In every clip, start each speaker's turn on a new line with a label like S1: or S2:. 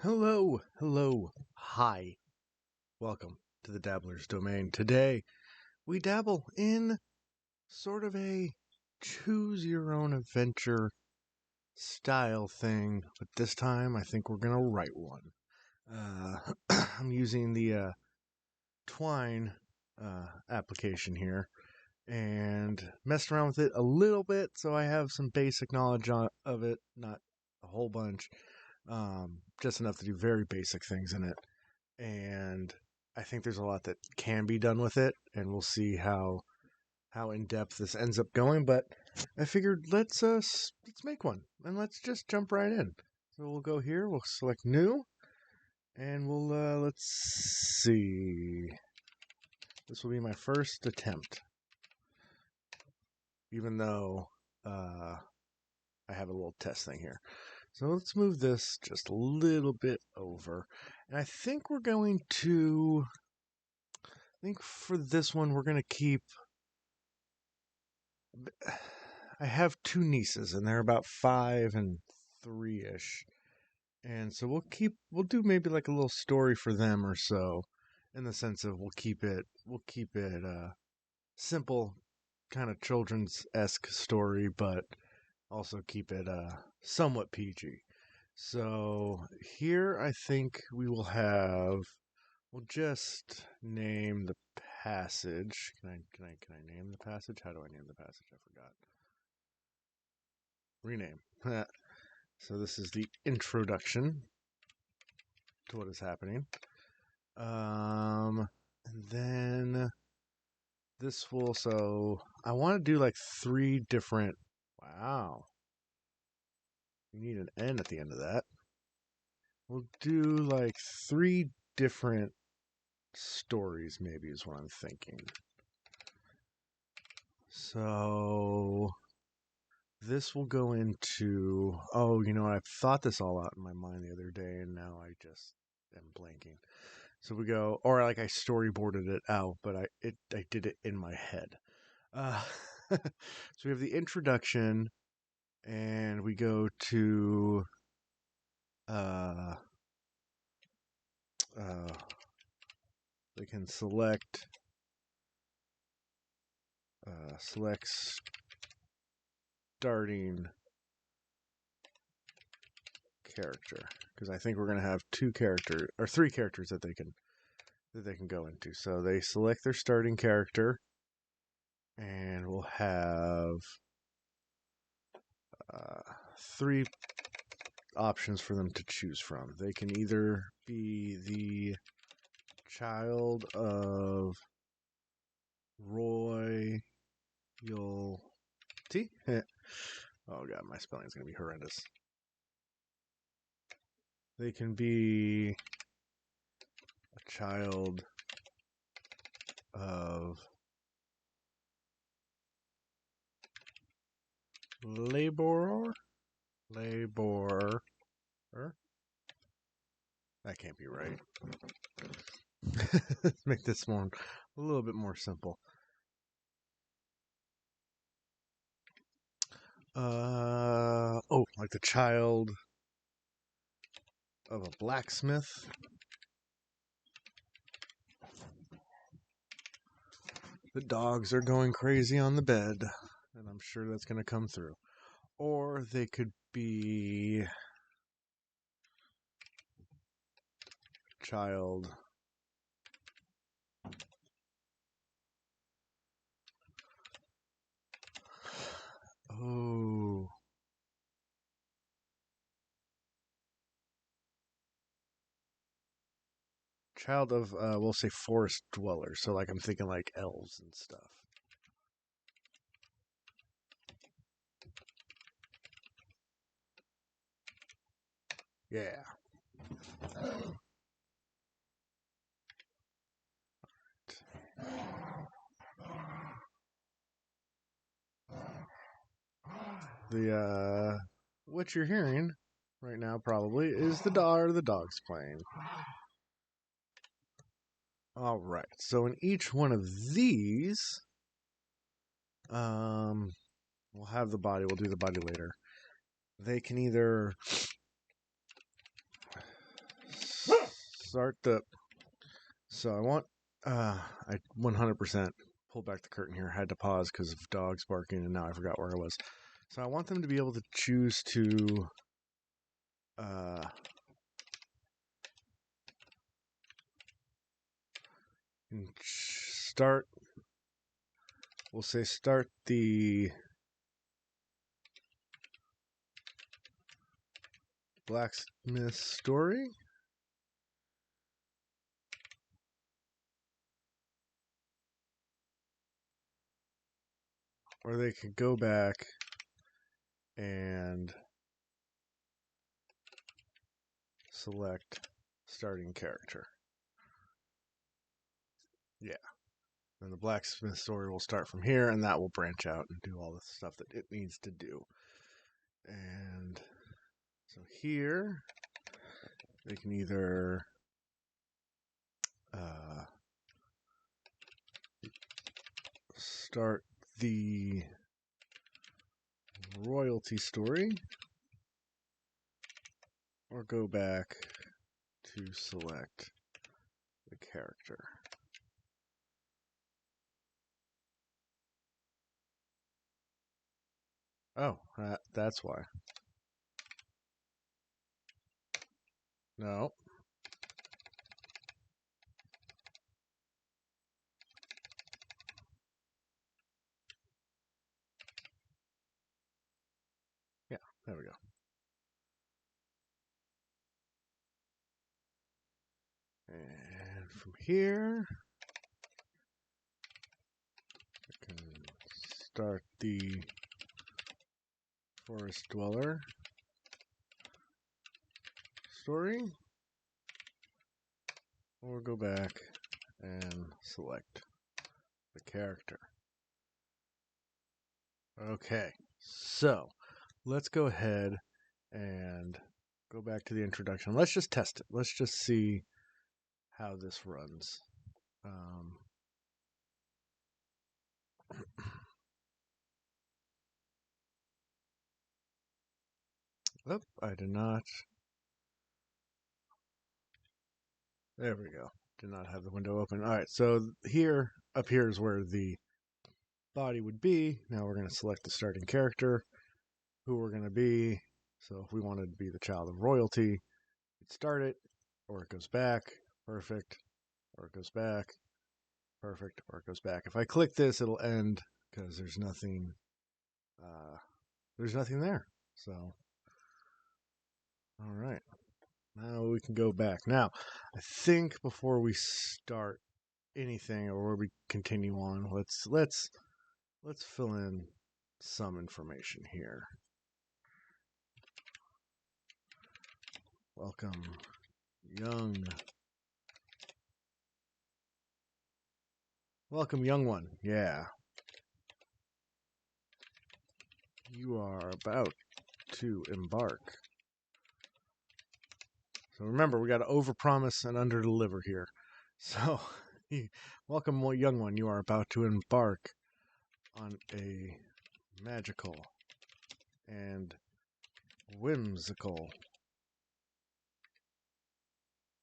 S1: Hello, hello, hi. Welcome to the Dabbler's Domain. Today, we dabble in sort of a choose your own adventure style thing, but this time I think we're going to write one. I'm using the Twine application here and messed around with it a little bit, so I have some basic knowledge of it, not a whole bunch, just enough to do very basic things in it. And I think there's a lot that can be done with it, and we'll see how in depth this ends up going. But I figured let's make one and let's just jump right in. So we'll go here, we'll select new, and we'll let's see. This will be my first attempt, even though I have a little test thing here. So let's move this just a little bit over, and I think we're going to. I think for this one, we're going to keep. I have two nieces, and they're about 5 and 3-ish. And so we'll do maybe like a little story for them or so, in the sense of we'll keep it simple, kind of children's-esque story, but also keep it somewhat PG. So here I think we'll just name the passage. Can I name the passage? How do I name the passage? I forgot. Rename. So this is the introduction to what is happening. And then this will, so I want to do like 3 different, wow. You need an N at the end of that. We'll do like 3 different stories, maybe, is what I'm thinking. So this will go into, oh, I've thought this all out in my mind the other day, and now I just am blanking. So we go, or like I storyboarded it out, but I did it in my head. So we have the introduction, and we go to they can select starting character, because I think we're going to have 2 characters or 3 characters that they can go into. So they select their starting character, and we'll have 3 options for them to choose from. They can either be the child of royalty. Oh god, my spelling is going to be horrendous. They can be a child of laborer. That can't be right. Let's make this one a little bit more simple. Like the child of a blacksmith. The dogs are going crazy on the bed, and I'm sure that's going to come through. Or they could be child child of we'll say forest dwellers. So like I'm thinking like elves and stuff. Yeah. The what you're hearing right now probably is the dogs playing. All right. So in each one of these, we'll have the body. We'll do the body later. They can either start the. So I want. I 100% pulled back the curtain here. Had to pause because of dogs barking, and now I forgot where I was. So I want them to be able to choose to. Start. We'll say start the blacksmith story. Or they could go back and select starting character. Yeah. And the blacksmith story will start from here, and that will branch out and do all the stuff that it needs to do. And so here, they can either start the royalty story, or go back to select the character. Oh, that's why. No. Yeah, there we go. And from here, I can start the forest dweller story, or go back and select the character. Okay, so let's go ahead and go back to the introduction. Let's just test it. Let's just see how this runs. Oh, I did not. There we go. Did not have the window open. All right, so here, up here is where the body would be. Now we're going to select the starting character, who we're going to be. So if we wanted to be the child of royalty, we'd start it, or it goes back. Perfect. Or it goes back. Perfect. Or it goes back. If I click this, it'll end because there's nothing. There's nothing there. So, all right. Now we can go back. Now, I think before we start anything or we continue on, let's fill in some information here. Welcome, young. Welcome, young one. Yeah. You are about to embark. So remember, we got to overpromise and underdeliver here. So, welcome, young one. You are about to embark on a magical and whimsical.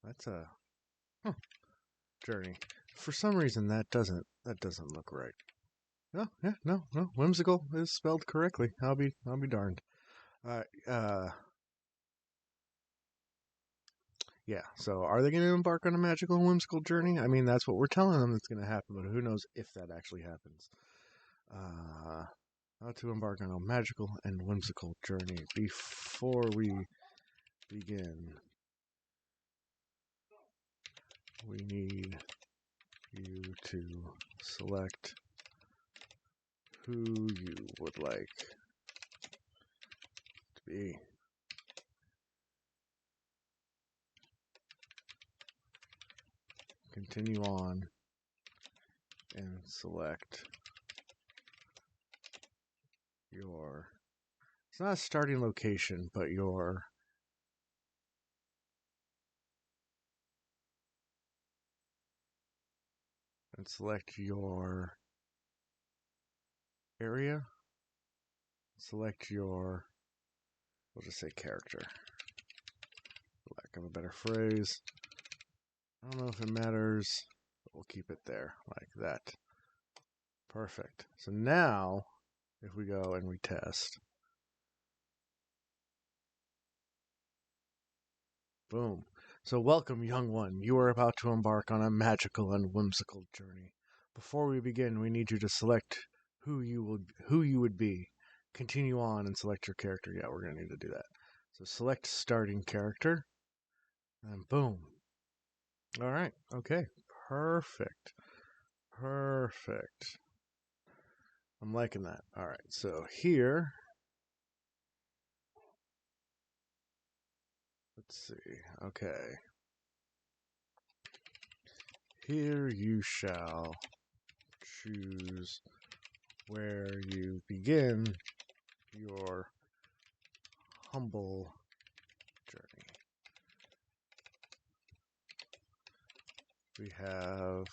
S1: That's a journey. For some reason, that doesn't look right. No, yeah, no. Whimsical is spelled correctly. I'll be darned. Yeah. So, are they going to embark on a magical and whimsical journey? I mean, that's what we're telling them that's going to happen, but who knows if that actually happens? How to embark on a magical and whimsical journey. Before we begin, we need you to select who you would like to be. Continue on and select your, it's not a starting location, but your and select your area. Select your, we'll just say character, for lack of a better phrase. I don't know if it matters, but we'll keep it there like that. Perfect. So now, if we go and we test, boom. So welcome, young one. You are about to embark on a magical and whimsical journey. Before we begin, we need you to select who you would be. Continue on and select your character. Yeah, we're gonna need to do that. So select starting character, and boom. All right. Okay. Perfect. Perfect. I'm liking that. All right. So here, let's see. Okay. Here you shall choose where you begin your humble journey. We have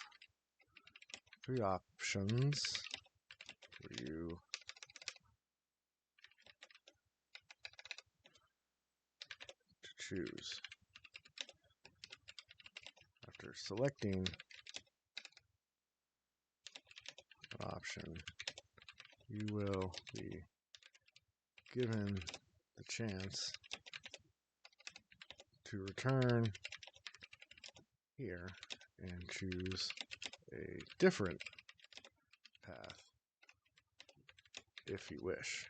S1: 3 options for you to choose. After selecting an option, you will be given the chance to return here and choose a different path if you wish.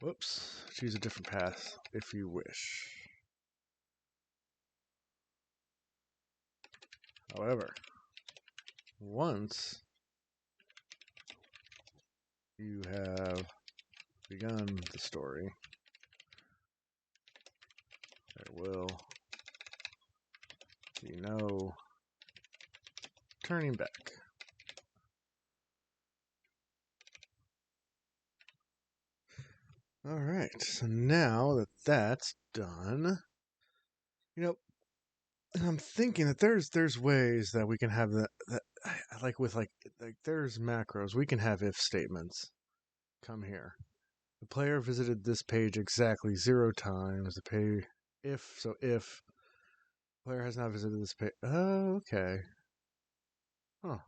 S1: Whoops, choose a different path if you wish. However, once you have begun the story, there will be no turning back. All right, so now that that's done, I'm thinking that there's ways that we can have that like with like there's macros. We can have if statements. Come here. The player visited this page exactly 0 times. The page if player has not visited this page. Oh, okay. Huh.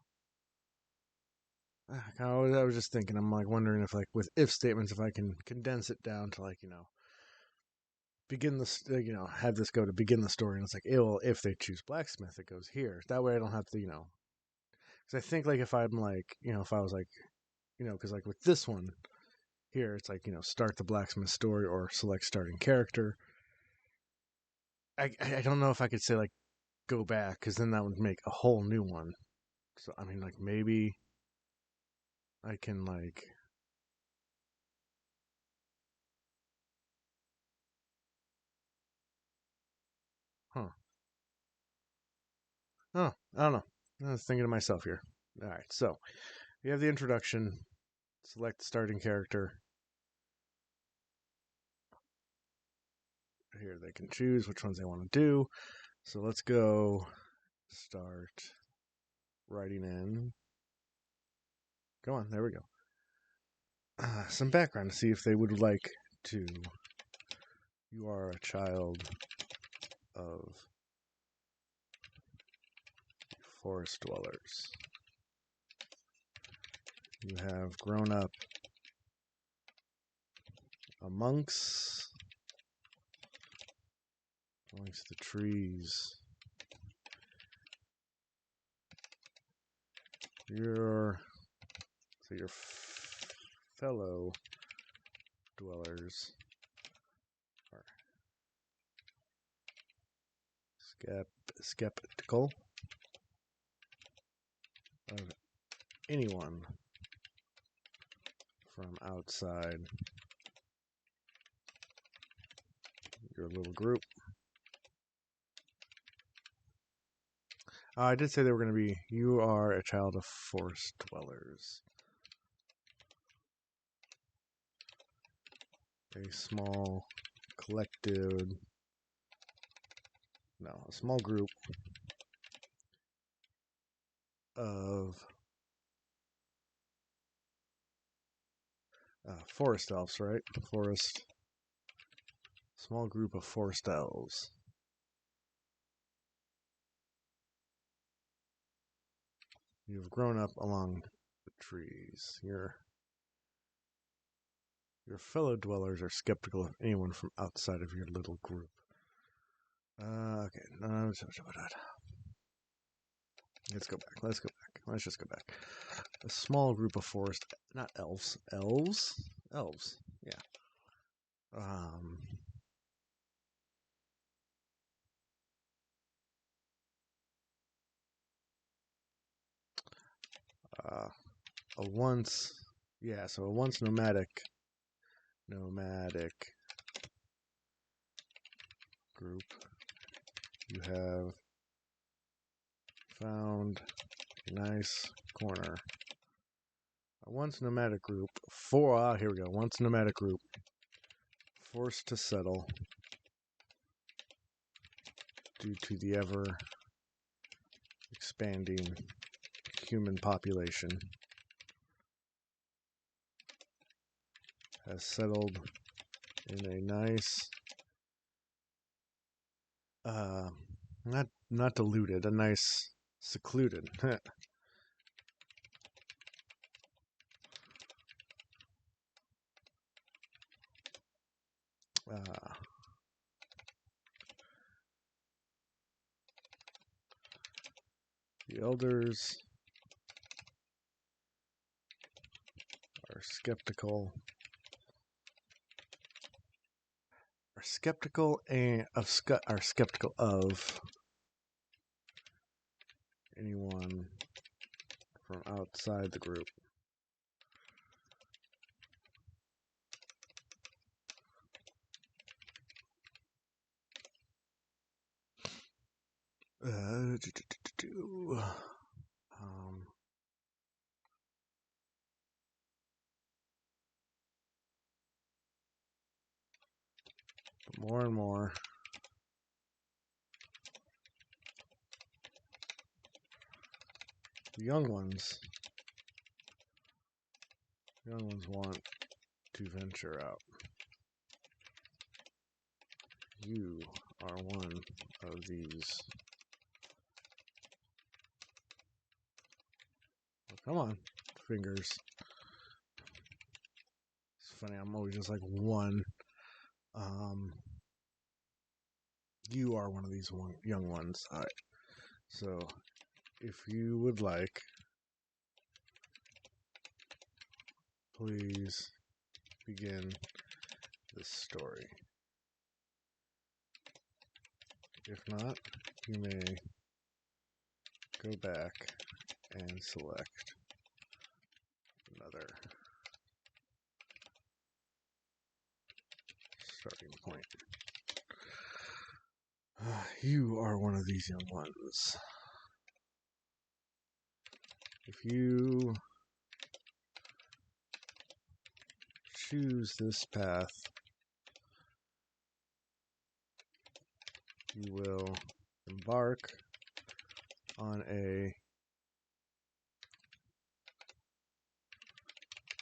S1: I was just thinking. I'm like wondering if like with if statements, if I can condense it down to like begin this have this go to begin the story, and it's like well if they choose blacksmith, it goes here. That way I don't have to because I think like if I'm like if I was like because like with this one here, it's like start the blacksmith story or select starting character. I don't know if I could say like go back because then that would make a whole new one. So I mean like maybe I can like huh. Oh, I don't know. I was thinking to myself here. All right, so we have the introduction. Select the starting character. Here they can choose which ones they want to do. So let's go start writing in. Go on, there we go. Some background to see if they would like to. You are a child of forest dwellers. You have grown up amongst the trees. Your fellow dwellers are skeptical of anyone from outside your little group. I did say they were going to be, you are a child of forest dwellers. A small collective, no, a small group of forest elves, right? Forest Small group of forest elves. You've grown up along the trees. Your fellow dwellers are skeptical of anyone from outside of your little group. Okay. Let's go back. Let's just go back. A small group of forest, not elves. Elves? Elves. Yeah. A once nomadic group. You have found a nice corner. A once nomadic group. Here we go. Once nomadic group. Forced to settle due to the ever expanding human population. Has settled in a nice, not deluded, a nice secluded. The elders are skeptical of anyone from outside the group. More and more the young ones want to venture out. You are one of these. Oh, come on, fingers. It's funny, I'm always just like one. You are one of these young ones. All right. So, if you would like, please begin this story. If not, you may go back and select another starting point. You are one of these young ones. If you choose this path, you will embark on a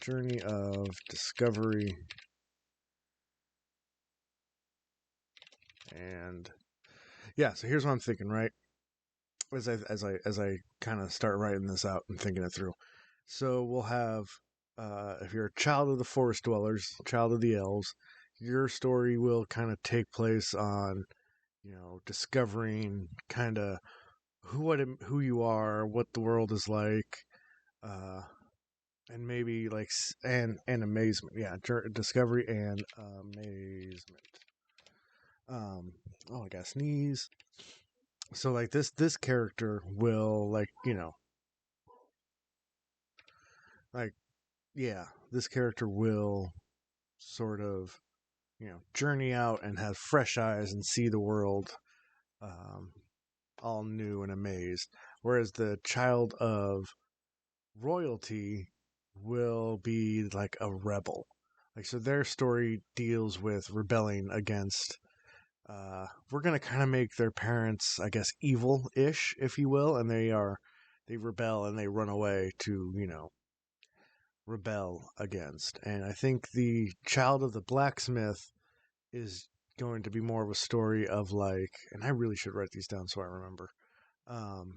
S1: journey of discovery and so here's what I'm thinking, right? As I kind of start writing this out and thinking it through. So we'll have if you're a child of the forest dwellers, child of the elves, your story will kind of take place on, discovering kind of who you are, what the world is like, and maybe like and amazement. Yeah, discovery and amazement. I gotta sneeze. So like this character will this character will sort of journey out and have fresh eyes and see the world all new and amazed, whereas the child of royalty will be like a rebel. Like, so their story deals with rebelling against we're going to kind of make their parents, I guess, evil-ish, if you will, and they rebel and they run away to, rebel against. And I think the child of the blacksmith is going to be more of a story of like, and I really should write these down so I remember. And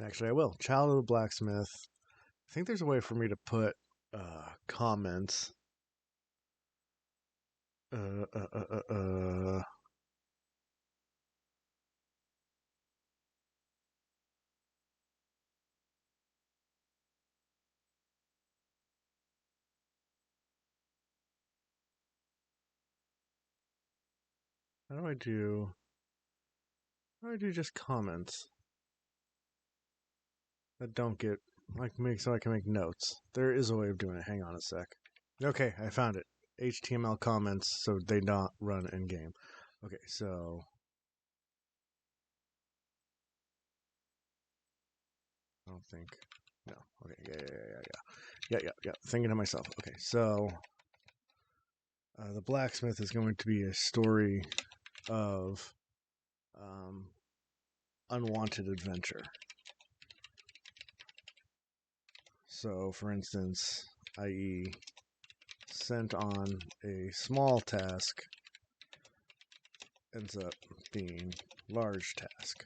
S1: actually, I will. Child of the Blacksmith. I think there's a way for me to put comments. Uh, uh, uh, uh, uh. How do I do? How do I do just comments that don't get like make so I can make notes? There is a way of doing it. Hang on a sec. Okay, I found it. HTML comments so they not run in game. Okay, so I don't think. No. Okay. Yeah. Thinking to myself. Okay, so the blacksmith is going to be a story of unwanted adventure. So, for instance, i.e., sent on a small task ends up being large task.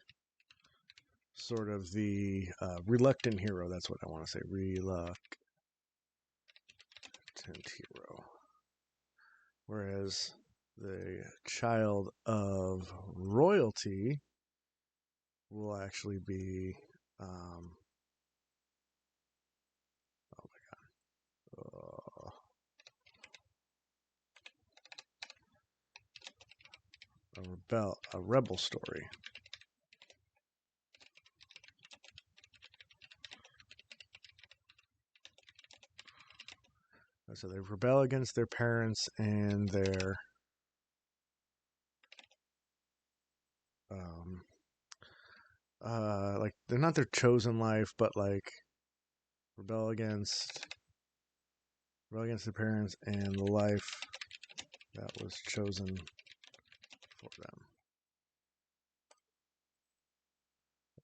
S1: Sort of the reluctant hero. That's what I want to say. Reluctant hero. Whereas the child of royalty will actually be oh my god, a rebel story. So they rebel against their parents and their like they're not their chosen life, but like rebel against their parents and the life that was chosen for them.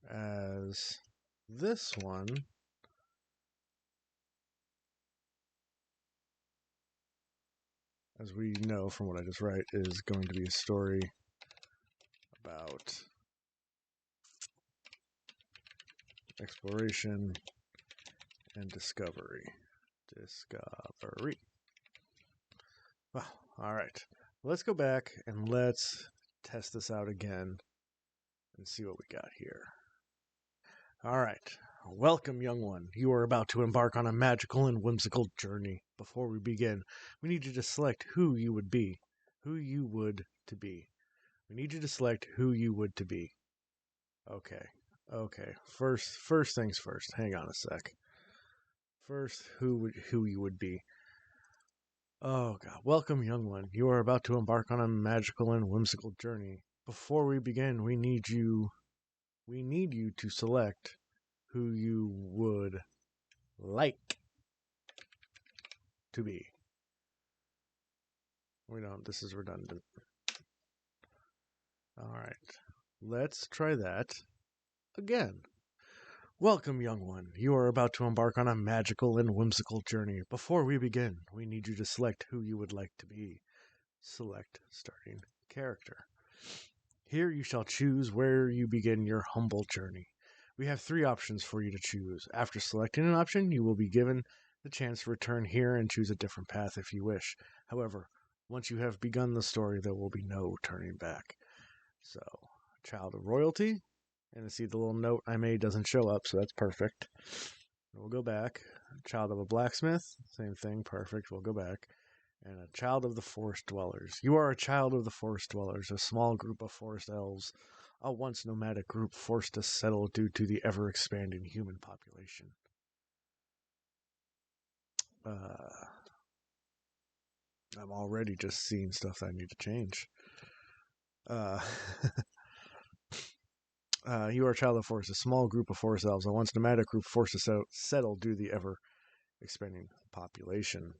S1: As this one as we know from what I just write, is going to be a story about exploration and discovery. Well, all right. Let's go back and let's test this out again and see what we got here. All right. Welcome, young one. You are about to embark on a magical and whimsical journey. Before we begin, we need you to select who you would be. Who you would to be. We need you to select who you would to be. Okay. First things first. Hang on a sec. First, who you would be. Oh god. Welcome, young one. You are about to embark on a magical and whimsical journey. Before we begin, we need you to select who you would like to be. We don't. This is redundant. All right. Let's try that again. Welcome, young one. You are about to embark on a magical and whimsical journey. Before we begin, we need you to select who you would like to be. Select starting character. Here you shall choose where you begin your humble journey. We have 3 options for you to choose. After selecting an option, you will be given the chance to return here and choose a different path if you wish. However, once you have begun the story, there will be no turning back. So, child of royalty, and see the little note I made doesn't show up, so that's perfect. We'll go back. Child of a blacksmith, same thing, perfect. We'll go back. And a child of the forest dwellers. You are a child of the forest dwellers, a small group of forest elves, a once nomadic group forced to settle due to the ever expanding human population. I'm already just seeing stuff that I need to change. You are a child of forest, a small group of forest elves, a once nomadic group forced to settle due to the ever expanding population.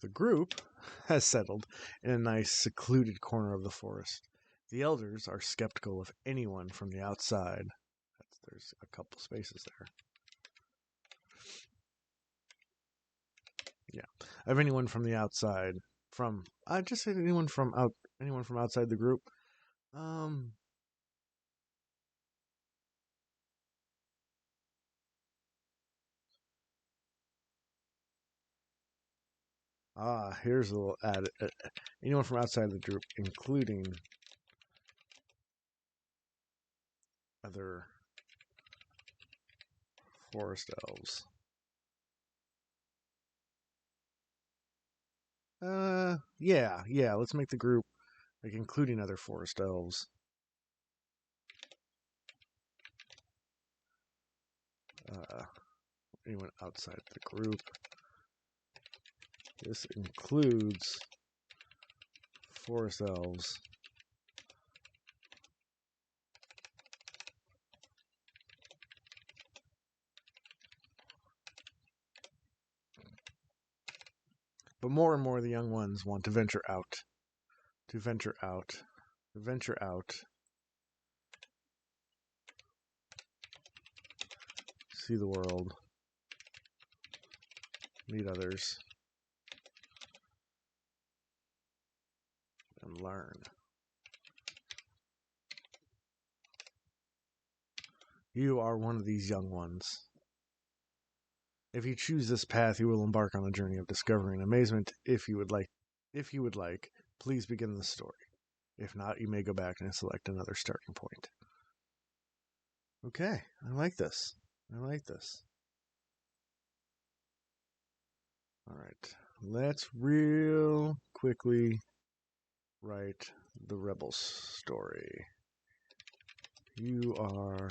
S1: The group has settled in a nice secluded corner of the forest. The elders are skeptical of anyone from the outside. there's a couple spaces there. Yeah. Of anyone from the outside, I just said anyone from outside the group. Here's a little add. Anyone from outside the group, including other forest elves. Yeah. Let's make the group like including other forest elves. Anyone outside the group. This includes forest elves. But more and more the young ones want to venture out. To venture out. To venture out. See the world. Meet others. And learn. You are one of these young ones. If you choose this path, you will embark on a journey of discovery and amazement. If you would like, please begin the story. If not, you may go back and select another starting point. Okay, I like this. All right, let's real quickly write the rebel's story. You are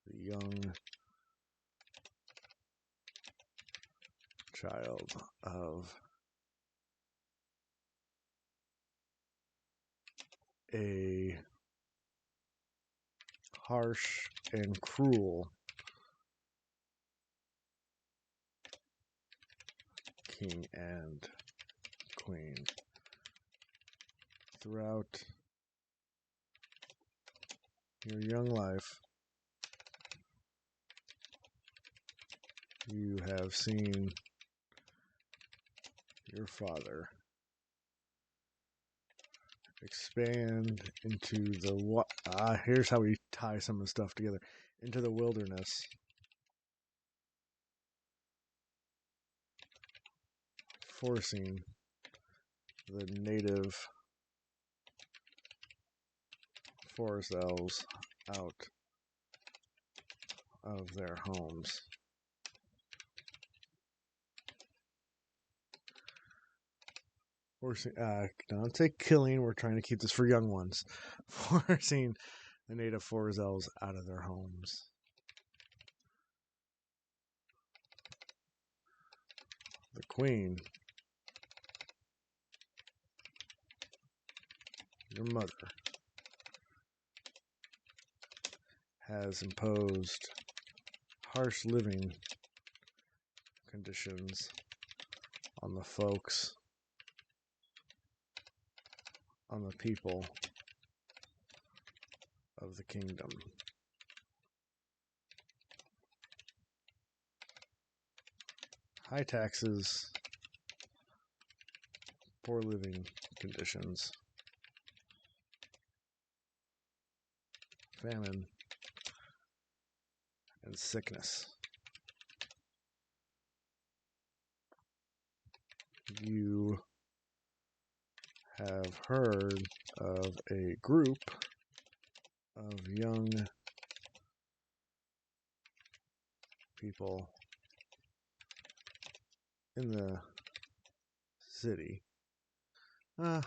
S1: the young child of a harsh and cruel king and queen. Throughout your young life, you have seen your father expand into the here's how we tie some of the stuff together, into the wilderness, forcing the native forest elves out of their homes. Forcing, don't say killing, we're trying to keep this for young ones. Forcing the native forest elves out of their homes. The queen, your mother, has imposed harsh living conditions on the folks, on the people of the kingdom. High taxes, poor living conditions, famine, and sickness. You have heard of a group of young people in the city, a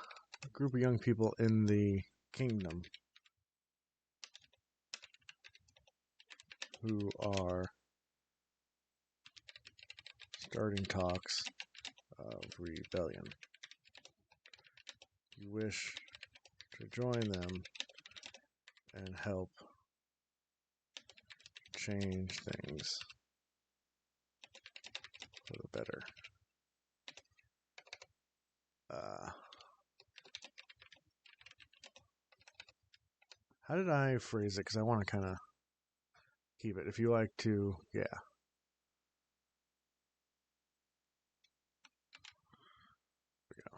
S1: group of young people in the kingdom who are starting talks of rebellion. You wish to join them and help change things for the better. How did I phrase it? Because I want to kind of keep it. If you like to, yeah. There we go.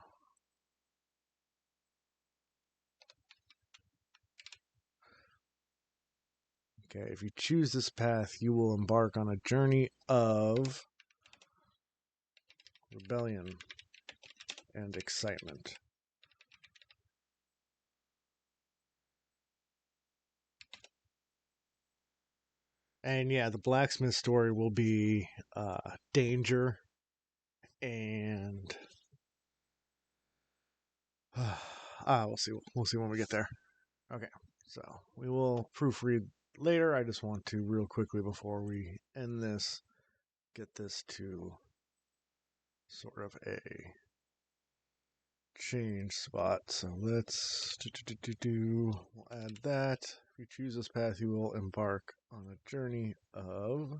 S1: Okay, if you choose this path, you will embark on a journey of rebellion and excitement. And yeah, the blacksmith story will be danger and we'll see. We'll see when we get there. Okay, so we will proofread later. I just want to real quickly before we end this get this to sort of a change spot. So let's we'll add that. If you choose this path, you will embark on a journey of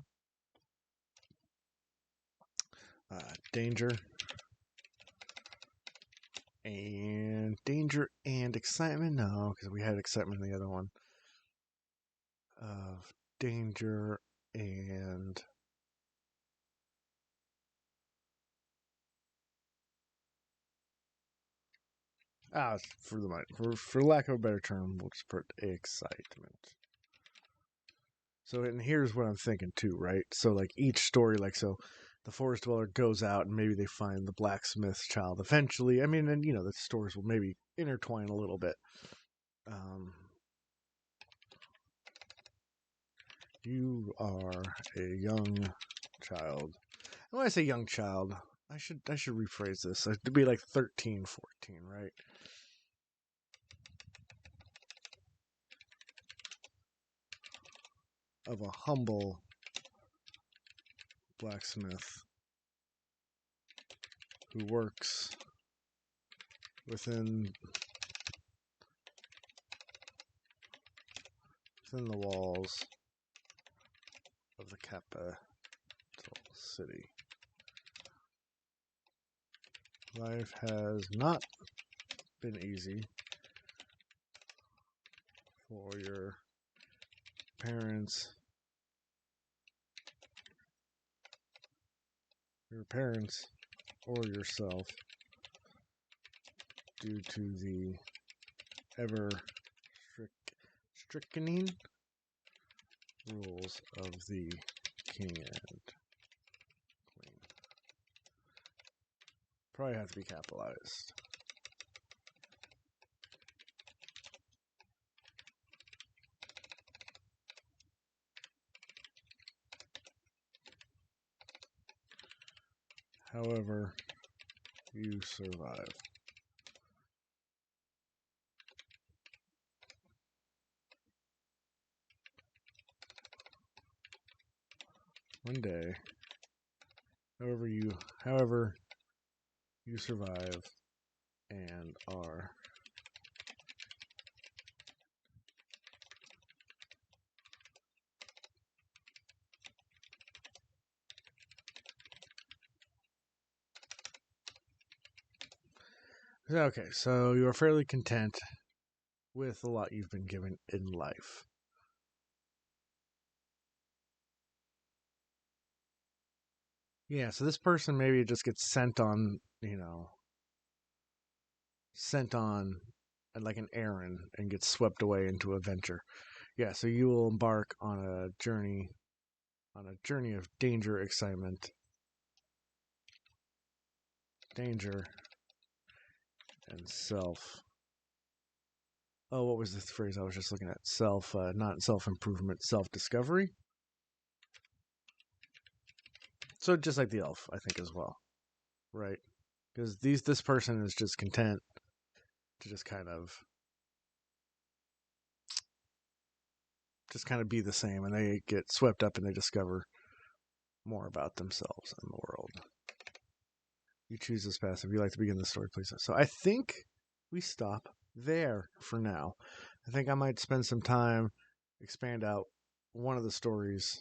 S1: danger and excitement. No, because we had excitement in the other one. Of danger and for lack of a better term, we'll just put excitement. So, and here's what I'm thinking too, right? So, like each story, like so, the forest dweller goes out and maybe they find the blacksmith's child eventually. I mean, and the stories will maybe intertwine a little bit. You are a young child. When I say young child, I should rephrase this. It'd be like 13, 14, right? Of a humble blacksmith who works within the walls of the capital city. Life has not been easy for your parents or yourself due to the ever strickening rules of the king and queen. Probably have to be capitalized. However, you survive. One day, however you survive and are okay, so you are fairly content with the lot you've been given in life. Yeah, so this person maybe just gets sent on like an errand and gets swept away into a venture. Yeah, so you will embark on a journey of danger, excitement, danger, and self. Oh, what was the phrase I was just looking at? Not self-improvement, self-discovery. So just like the elf, I think as well, right? Because this person is just content to just kind of be the same, and they get swept up and they discover more about themselves and the world. You choose this path. If you like to begin the story, please. So I think we stop there for now. I think I might spend some time, expand out one of the stories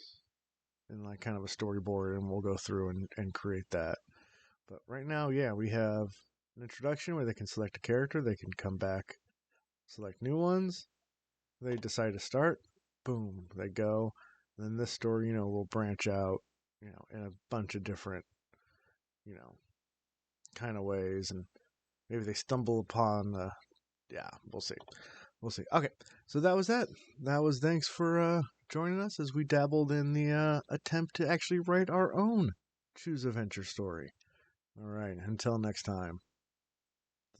S1: in like kind of a storyboard, and we'll go through and create that. But right now, yeah, we have an introduction where they can select a character, they can come back, select new ones, they decide to start, boom, they go. And then this story, will branch out, in a bunch of different, you know, kind of ways, and maybe they stumble upon the. Yeah, we'll see. We'll see. Okay, so that was that. That was thanks for joining us as we dabbled in the attempt to actually write our own choose adventure story. All right, until next time.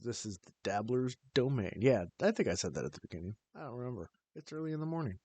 S1: This is the Dabbler's Domain. Yeah, I think I said that at the beginning. I don't remember. It's early in the morning.